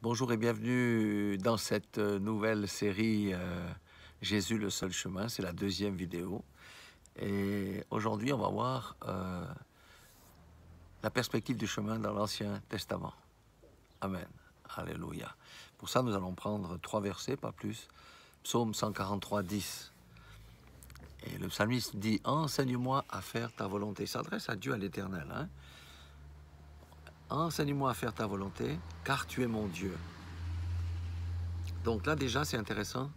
Bonjour et bienvenue dans cette nouvelle série Jésus le seul chemin. C'est la deuxième vidéo. Et aujourd'hui, on va voir la perspective du chemin dans l'Ancien Testament. Amen. Alléluia. Pour ça, nous allons prendre 3 versets, pas plus. Psaume 143, 10. Et le psalmiste dit « Enseigne-moi à faire ta volonté ». Il s'adresse à Dieu, à l'Éternel. Hein? « Enseigne-moi à faire ta volonté, car tu es mon Dieu. » Donc là, déjà, c'est intéressant.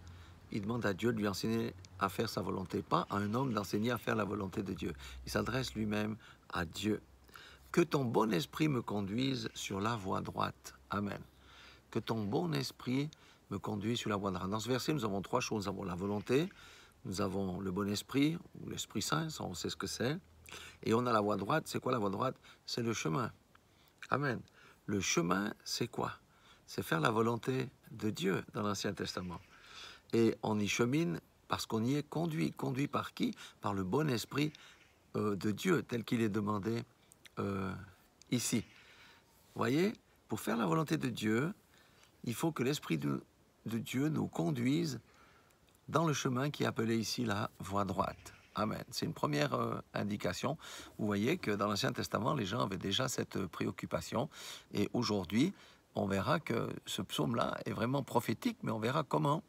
Il demande à Dieu de lui enseigner à faire sa volonté, pas à un homme d'enseigner à faire la volonté de Dieu. Il s'adresse lui-même à Dieu. Que ton bon esprit me conduise sur la voie droite. Amen. Que ton bon esprit me conduise sur la voie droite. Dans ce verset, nous avons 3 choses. Nous avons la volonté, nous avons le bon esprit, ou l'Esprit Saint, ça, on sait ce que c'est. Et on a la voie droite. C'est quoi la voie droite? C'est le chemin. Amen. Le chemin, c'est quoi? C'est faire la volonté de Dieu dans l'Ancien Testament. Et on y chemine parce qu'on y est conduit. Conduit par qui? Par le bon esprit de Dieu, tel qu'il est demandé ici. Vous voyez, pour faire la volonté de Dieu, il faut que l'esprit de Dieu nous conduise dans le chemin qui est appelé ici la voie droite. Amen. C'est une première indication. Vous voyez que dans l'Ancien Testament, les gens avaient déjà cette préoccupation. Et aujourd'hui, on verra que ce psaume-là est vraiment prophétique, mais on verra comment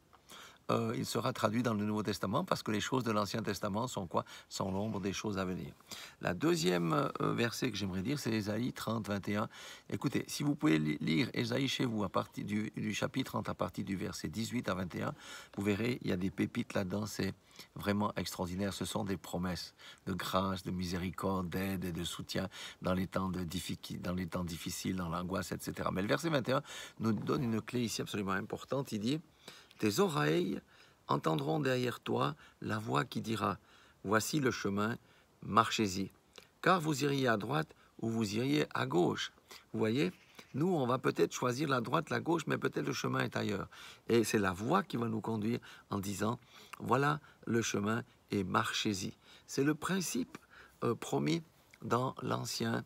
il sera traduit dans le Nouveau Testament, parce que les choses de l'Ancien Testament sont quoi? Sont l'ombre des choses à venir. La deuxième verset que j'aimerais dire, c'est Ésaïe 30, 21. Écoutez, si vous pouvez lire Ésaïe chez vous à partir du chapitre 30, à partir du verset 18 à 21, vous verrez, il y a des pépites là-dedans, c'est vraiment extraordinaire. Ce sont des promesses de grâce, de miséricorde, d'aide et de soutien dans les temps difficiles, dans l'angoisse, etc. Mais le verset 21 nous donne une clé ici absolument importante. Il dit: tes oreilles entendront derrière toi la voix qui dira « Voici le chemin, marchez-y. Car vous iriez à droite ou vous iriez à gauche. » Vous voyez, nous, on va peut-être choisir la droite, la gauche, mais peut-être le chemin est ailleurs. Et c'est la voix qui va nous conduire en disant « Voilà le chemin et marchez-y. » C'est le principe promis dans l'Ancien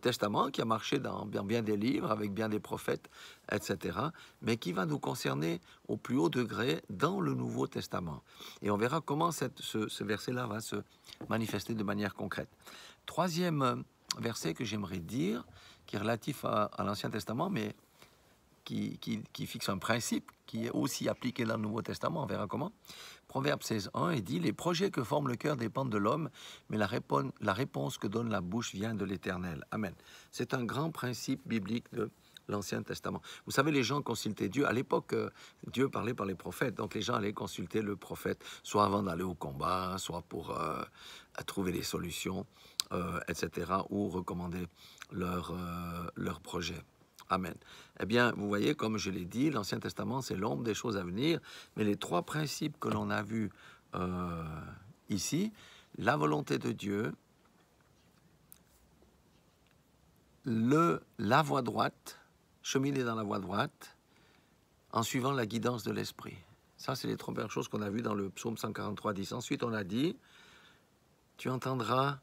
Testament, qui a marché dans bien des livres, avec bien des prophètes, etc., mais qui va nous concerner au plus haut degré dans le Nouveau Testament. Et on verra comment ce verset-là va se manifester de manière concrète. Troisième verset que j'aimerais dire, qui est relatif à l'Ancien Testament, mais qui fixe un principe qui est aussi appliqué dans le Nouveau Testament, on verra comment. Proverbe 16.1, il dit « Les projets que forme le cœur dépendent de l'homme, mais la réponse que donne la bouche vient de l'Éternel. » Amen. C'est un grand principe biblique de l'Ancien Testament. Vous savez, les gens consultaient Dieu. À l'époque, Dieu parlait par les prophètes, donc les gens allaient consulter le prophète, soit avant d'aller au combat, soit pour trouver des solutions, etc., ou recommander leur projet. Amen. Eh bien, vous voyez, comme je l'ai dit, l'Ancien Testament, c'est l'ombre des choses à venir, mais les 3 principes que l'on a vus ici, la volonté de Dieu, la voie droite, cheminer dans la voie droite, en suivant la guidance de l'Esprit. Ça, c'est les 3 premières choses qu'on a vues dans le psaume 143, 10. Ensuite, on a dit, tu entendras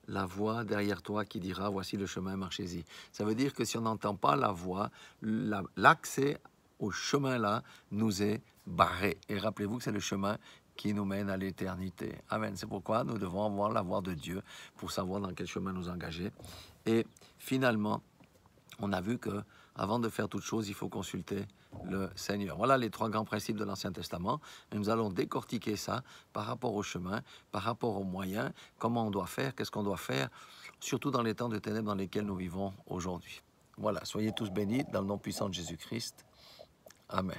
la voix derrière toi qui dira « Voici le chemin, marchez-y ». Ça veut dire que si on n'entend pas la voix, l'accès au chemin-là nous est barré. Et rappelez-vous que c'est le chemin qui nous mène à l'éternité. Amen. C'est pourquoi nous devons avoir la voix de Dieu pour savoir dans quel chemin nous engager. Et finalement, on a vu que avant de faire toute chose, il faut consulter le Seigneur. Voilà les 3 grands principes de l'Ancien Testament. Et nous allons décortiquer ça par rapport au chemin, par rapport aux moyens, comment on doit faire, qu'est-ce qu'on doit faire, surtout dans les temps de ténèbres dans lesquels nous vivons aujourd'hui. Voilà, soyez tous bénis dans le nom puissant de Jésus-Christ. Amen.